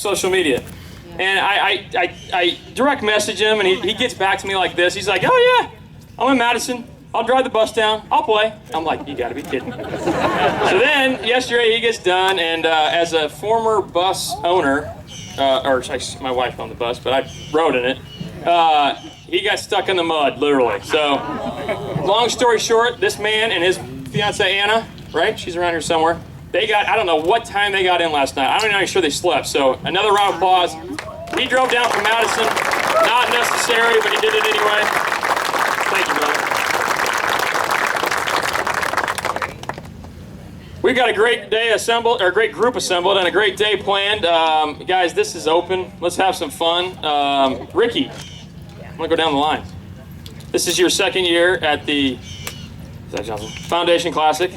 social media. And I direct message him, and he gets back to me like this. He's like, oh yeah, I'm in Madison. I'll drive the bus down. I'll play. I'm like, you gotta be kidding. So then, yesterday he gets done, and as a former bus owner, or my wife owned the bus, but I rode in it, he got stuck in the mud, literally. So, long story short, this man and his fiancée Anna, right? She's around here somewhere. They got, I don't know what time they got in last night. I'm not even sure they slept. So, another round of applause. He drove down from Madison. Not necessary, but he did it anyway. Thank you, brother. We've got a great day assembled, or a great group assembled, and a great day planned. Guys, this is open. Let's have some fun. Ricky, I'm gonna go down the line. This is your second year at the Foundation Classic.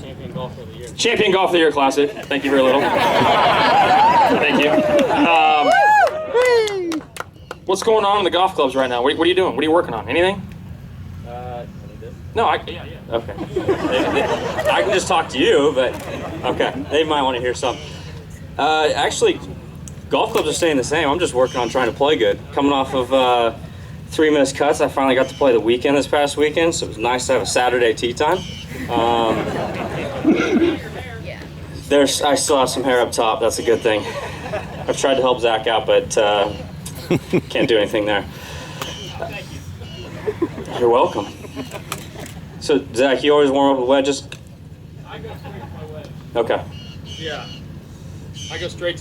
Champion Golf of the Year. Champion Golf of the Year Classic. Thank you very little. Thank you. What's going on in the golf clubs right now? What are you doing? What are you working on? Anything? No, yeah. Okay. I can just talk to you, but okay. They might want to hear something. Actually, golf clubs are staying the same. I'm just working on trying to play good. Coming off of 3 missed cuts, I finally got to play the weekend this past weekend, so it was nice to have a Saturday tee time. I still have some hair up top. That's a good thing. I've tried to help Zach out, but can't do anything there. You're welcome. So, Zach, you always warm up with wedges? I go straight to my wedge. Okay. Yeah. I go straight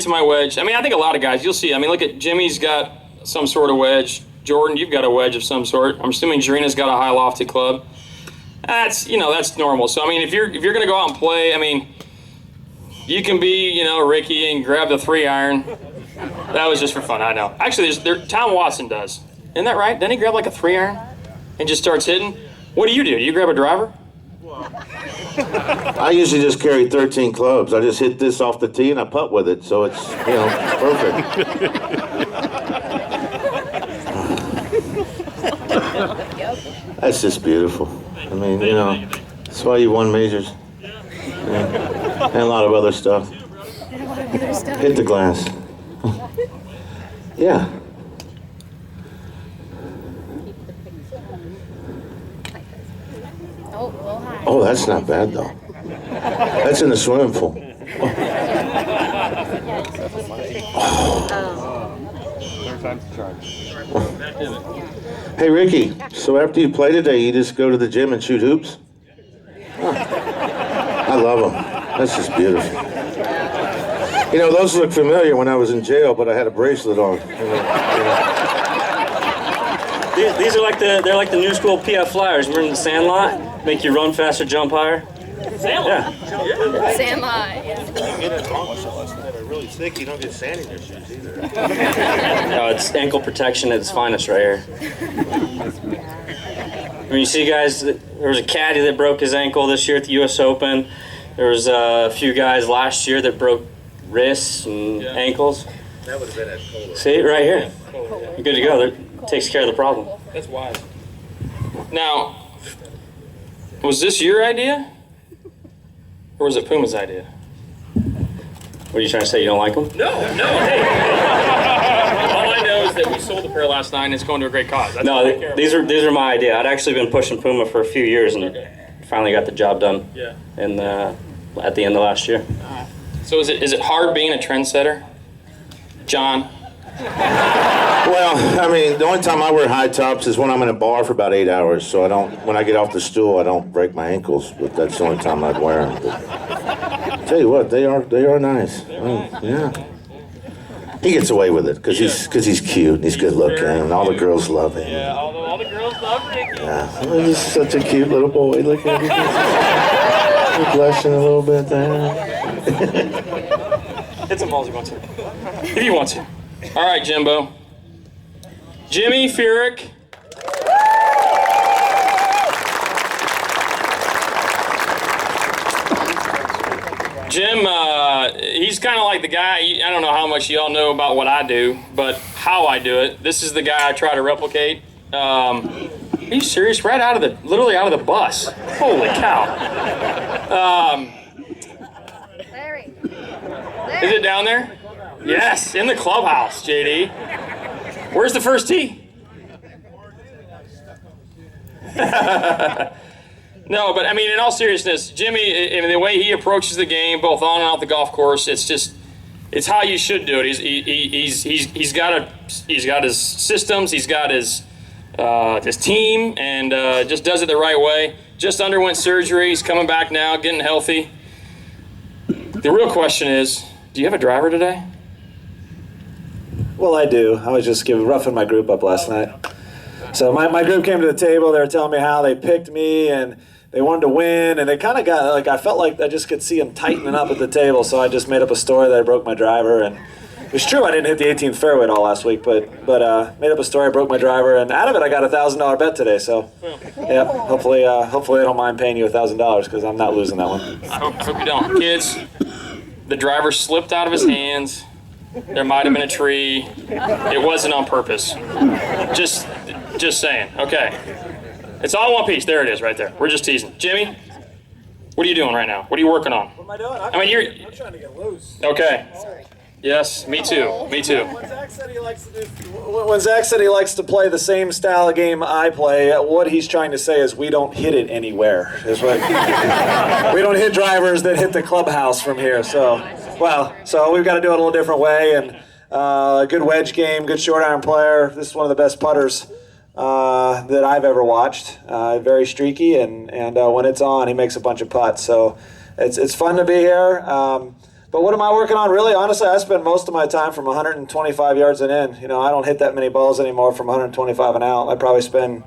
to my wedge. I mean, I think a lot of guys, you'll see. I mean, look at Jimmy's got some sort of wedge. Jordan, you've got a wedge of some sort. I'm assuming Jarina's got a high lofted club. That's normal. So, I mean, if you're going to go out and play, I mean, you can be, Ricky and grab the 3-iron. That was just for fun, I know. Actually, Tom Watson does. Isn't that right? Doesn't he grab like a 3-iron? And just starts hitting? What do? Do you grab a driver? I usually just carry 13 clubs. I just hit this off the tee and I putt with it, so it's, perfect. That's just beautiful. I mean, that's why you won majors. And a lot of other stuff. Hit the glass. Yeah. Oh, that's not bad though. That's in the swimming pool. Third time's the charm. Hey Ricky, so after you play today, you just go to the gym and shoot hoops? Oh, I love them. That's just beautiful. Those look familiar when I was in jail, but I had a bracelet on. These are they're like the new school PF Flyers. We're in the Sandlot. Make you run faster, jump higher. Sandlot? Yeah. Sandlot, yeah. You get it wrong that are really thick, you don't get sand in your shoes either. No, it's ankle protection at its finest right here. When you see guys, there was a caddy that broke his ankle this year at the U.S. Open. There was a few guys last year that broke wrists and ankles. That would have been at Kohler. See, right here. You're good to go. That takes care of the problem. That's wise. Now, was this your idea? Or was it Puma's idea? What are you trying to say? You don't like them? No, hey. All I know is that we sold the pair last night and it's going to a great cause. That's No, these are my idea. I'd actually been pushing Puma for a few years and finally got the job done. Yeah. And at the end of last year. So is it hard being a trendsetter? John? Well, I mean, the only time I wear high tops is when I'm in a bar for about 8 hours. So when I get off the stool, I don't break my ankles. But that's the only time I'd wear them. But, tell you what, they are nice. Yeah. He gets away with it because he's cute and he's good looking and all the girls love him. Yeah, all the girls love Ricky. Yeah, he's such a cute little boy. Look at him. He's blushing a little bit there. Hit some balls if you want to. If you want to. All right, Jimbo. Jimmy Furyk. Jim, he's kind of like the guy, I don't know how much y'all know about what I do, but how I do it. This is the guy I try to replicate. Are you serious? Literally out of the bus. Holy cow. Is it down there? Yes, in the clubhouse, JD. Where's the first tee? No, but I mean, in all seriousness, Jimmy, I mean, the way he approaches the game, both on and off the golf course, it's how you should do it. He's got his systems, he's got his team, and just does it the right way. Just underwent surgery, he's coming back now, getting healthy. The real question is, do you have a driver today? Well, I do. I was just roughing my group up last night. So my group came to the table. They were telling me how they picked me and they wanted to win. And they kind of got, like, I felt like I just could see them tightening up at the table. So I just made up a story that I broke my driver. And it's true I didn't hit the 18th fairway at all last week, but made up a story, I broke my driver. And out of it, I got a $1,000 bet today. So, yeah, hopefully they don't mind paying you $1,000 because I'm not losing that one. I hope you don't. Kids, the driver slipped out of his hands. There might have been a tree. It wasn't on purpose. Just saying. Okay. It's all in one piece. There it is right there. We're just teasing. Jimmy, what are you doing right now? What are you working on? What am I doing? I'm trying to get loose. Okay. Yes, me too. Me too. When Zach said he likes to play the same style of game I play, what he's trying to say is we don't hit it anywhere. Is what we don't hit drivers that hit the clubhouse from here. So we've got to do it a little different way. And good wedge game, good short iron player. This is one of the best putters that I've ever watched. Very streaky, and when it's on, he makes a bunch of putts. So it's fun to be here. But what am I working on? Really, honestly, I spend most of my time from 125 yards and in. You know, I don't hit that many balls anymore from 125 and out. I probably spend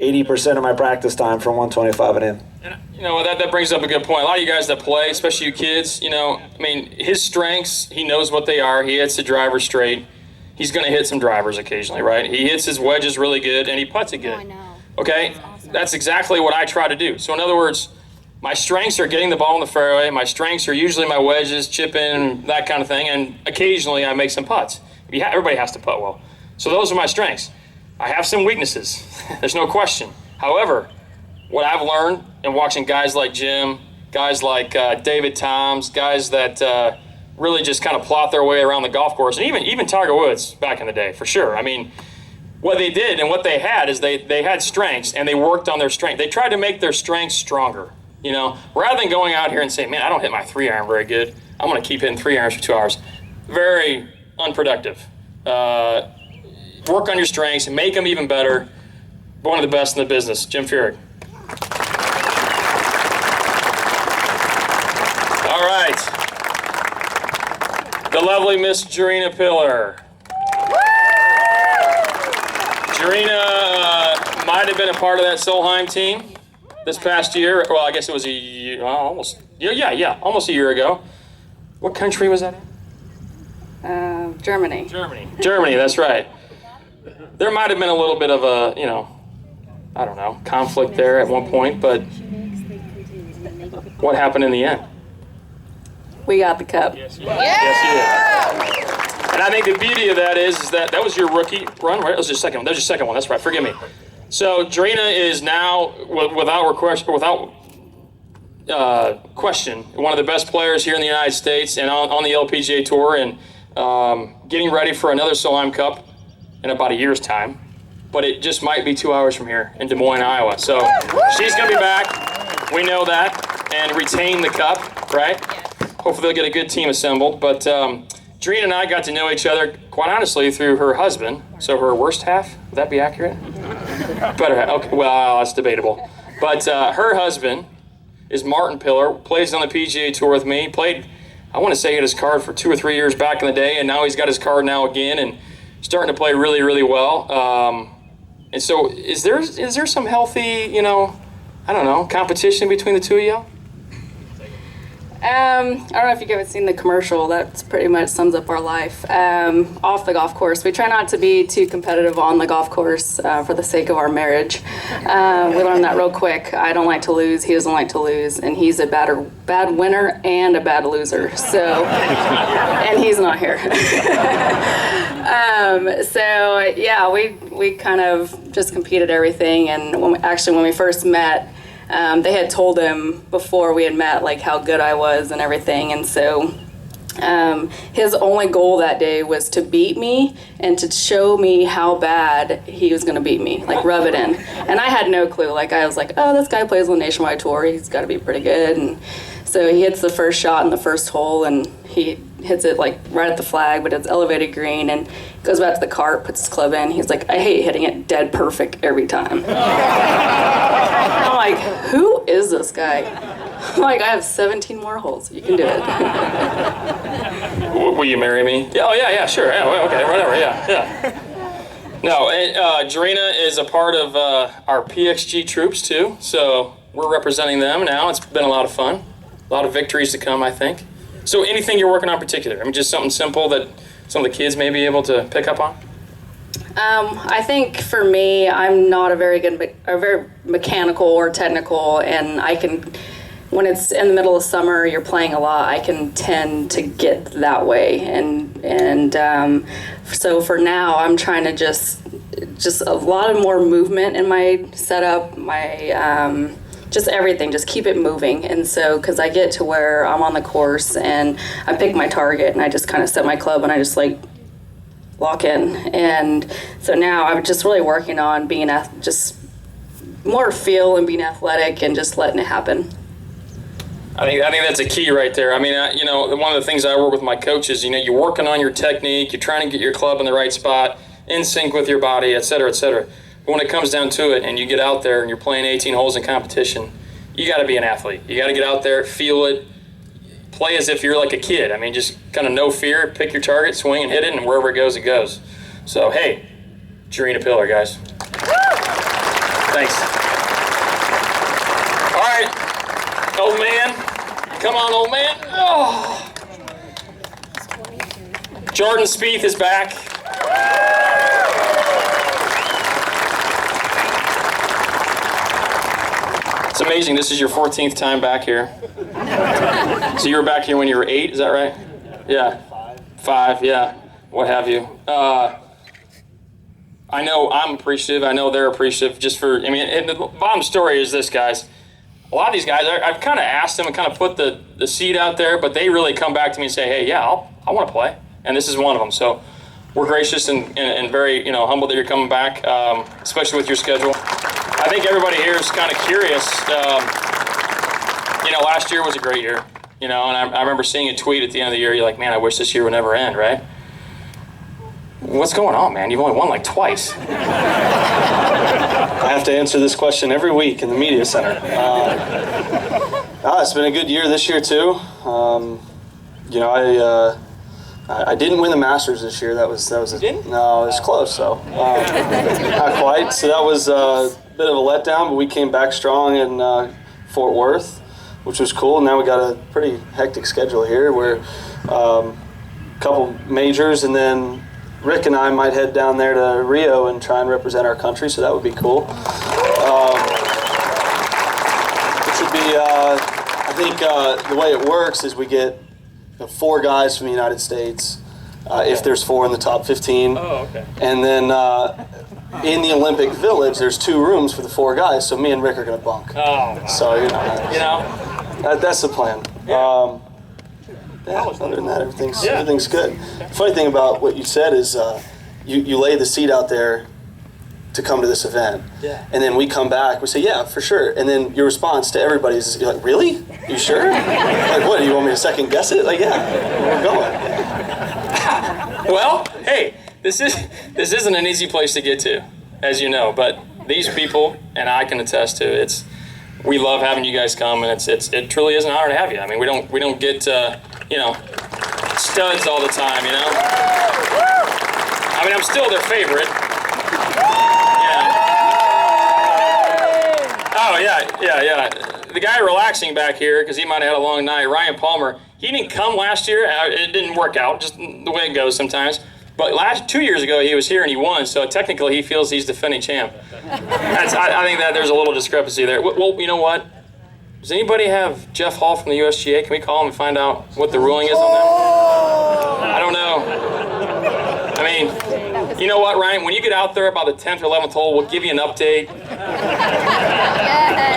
80% of my practice time from 125 and in. And, you know, that brings up a good point. A lot of you guys that play, especially you kids, you know, I mean, his strengths, he knows what they are. He hits the driver straight. He's going to hit some drivers occasionally, right? He hits his wedges really good, and he putts it good. I know. Okay? That's exactly what I try to do. So, in other words, my strengths are getting the ball in the fairway. My strengths are usually my wedges, chipping, that kind of thing, and occasionally I make some putts. Everybody has to putt well. So those are my strengths. I have some weaknesses. There's no question. However, what I've learned in watching guys like Jim, guys like David Toms, guys that really just kind of plot their way around the golf course, and even Tiger Woods back in the day, for sure. I mean, what they did and what they had is they had strengths, and they worked on their strength. They tried to make their strengths stronger. You know, rather than going out here and saying, man, I don't hit my 3-iron very good. I'm going to keep hitting 3-irons for 2 hours. Very unproductive. Work on your strengths and make them even better. One of the best in the business, Jim Furyk. All right. The lovely Miss Jarena Pillar. Jarena might have been a part of that Solheim team this past year. Well, I guess it was a year, almost a year ago. What country was that in? Germany. Germany, that's right. There might have been a little bit of a, I don't know, conflict there at one point, but what happened in the end? We got the cup. Yes, you did. And I think the beauty of that is that was your rookie run, right? That was your second one. That was your second one. That's right. Forgive me. So Jarena is now, without question, one of the best players here in the United States and on the LPGA Tour, and getting ready for another Solheim Cup in about a year's time. But it just might be 2 hours from here in Des Moines, Iowa. So she's going to be back. We know that. And retain the cup, right? Hopefully they'll get a good team assembled. But Jarena and I got to know each other, quite honestly, through her husband. So her worst half, would that be accurate? Better half. Okay, well, that's debatable. But her husband is Martin Pillar, plays on the PGA Tour with me. Played, I want to say, he had his card for 2 or 3 years back in the day, and now he's got his card now again, and starting to play really, really well. And so is there some healthy, I don't know, competition between the two of you? I don't know if you guys have seen the commercial. That pretty much sums up our life. Off the golf course, we try not to be too competitive on the golf course for the sake of our marriage. We learned that real quick. I don't like to lose. He doesn't like to lose, and he's a bad winner and a bad loser. So, and he's not here. So yeah, we kind of just competed everything. And when we first met, they had told him before we had met, like, how good I was and everything. And so His only goal that day was to beat me and to show me how bad he was going to beat me, like rub it in. And I had no clue. Like I was like, oh, this guy plays on the Nationwide Tour. He's got to be pretty good. And so he hits the first shot in the first hole, and he hits it like right at the flag, but it's elevated green, and goes back to the cart, puts his club in. He's like, I hate hitting it dead perfect every time. I'm like, who is this guy? I'm like, I have 17 more holes. You can do it. Will you marry me? Yeah, oh, yeah, sure. Yeah, well, okay, whatever, yeah. No, Jarena is a part of our PXG troops, too. So we're representing them now. It's been a lot of fun. A lot of victories to come, I think. So anything you're working on in particular? I mean, just something simple that some of the kids may be able to pick up on? I think for me, I'm not a very mechanical or technical, and I can, when it's in the middle of summer, you're playing a lot, I can tend to get that way. And so for now, I'm trying to just a lot of more movement in my setup, my just everything, just keep it moving. And so, because I get to where I'm on the course and I pick my target and I just kind of set my club and I just like lock in. And so now I'm just really working on being just more feel and being athletic and just letting it happen. I think that's a key right there. I mean, one of the things I work with my coaches, you're working on your technique, you're trying to get your club in the right spot, in sync with your body, et cetera, et cetera. But when it comes down to it and you get out there and you're playing 18 holes in competition, you got to be an athlete. You got to get out there, feel it, play as if you're like a kid. I mean, just kind of no fear, pick your target, swing and hit it, and wherever it goes, it goes. So, hey, Jarena Pillar, guys. Thanks. All right, old man. Come on, old man. Oh. Jordan Spieth is back. It's amazing. This is your 14th time back here. So you were back here when you were 8, is that right? Yeah. 5, yeah. What have you. I know I'm appreciative. I know they're appreciative just for, and the bottom story is this, guys. A lot of these guys, I've kind of asked them and kind of put the seed out there, but they really come back to me and say, hey, yeah, I want to play. And this is one of them. So we're gracious and very, humble that you're coming back, especially with your schedule. I think everybody here is kind of curious. Last year was a great year, and I remember seeing a tweet at the end of the year. You're like, man, I wish this year would never end, right? What's going on, man? You've only won like twice. I have to answer this question every week in the media center. It's been a good year this year too. I didn't win the Masters this year. No, it was close though. Not quite. So that was a bit of a letdown, but we came back strong in Fort Worth, which was cool. Now we got a pretty hectic schedule here. We're a couple majors, and then Rick and I might head down there to Rio and try and represent our country, so that would be cool. Which would be, I think the way it works is we get 4 guys from the United States, if there's 4 in the top 15. Oh, okay. And then in the Olympic Village, there's 2 rooms for the 4 guys, so me and Rick are going to bunk. Oh, wow. So, that's the plan. Other than that, everything's good. The funny thing about what you said is you lay the seed out there to come to this event. Yeah. And then we come back, we say, yeah, for sure. And then your response to everybody is, you're like, really? You sure? Like, what, do you want me to second guess it? Like, yeah, we're going. Well, hey, this isn't an easy place to get to, as you know, but these people, and I can attest to it, we love having you guys come, and it truly is an honor to have you. I mean, we don't get studs all the time, I mean, I'm still their favorite. Yeah. Oh yeah. The guy relaxing back here because he might have had a long night, Ryan Palmer. He didn't come last year. It didn't work out, just the way it goes sometimes. But 2 years ago, he was here and he won, so technically he feels he's defending champ. I think that there's a little discrepancy there. Well, you know what? Does anybody have Jeff Hall from the USGA? Can we call him and find out what the ruling is on that? I don't know. I mean, you know what, Ryan? When you get out there about the 10th or 11th hole, we'll give you an update.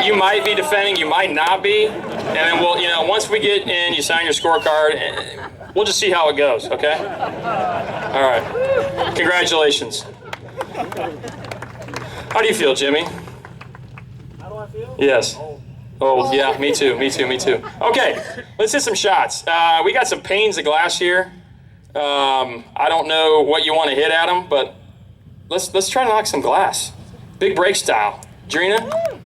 You might be defending, you might not be. And then we'll, once we get in, you sign your scorecard, We'll just see how it goes, okay? All right. Congratulations. How do you feel, Jimmy? How do I feel? Yes. Oh, yeah, me too. Okay, let's hit some shots. We got some panes of glass here. I don't know what you want to hit at them, but let's try to knock some glass. Big break style. Drina?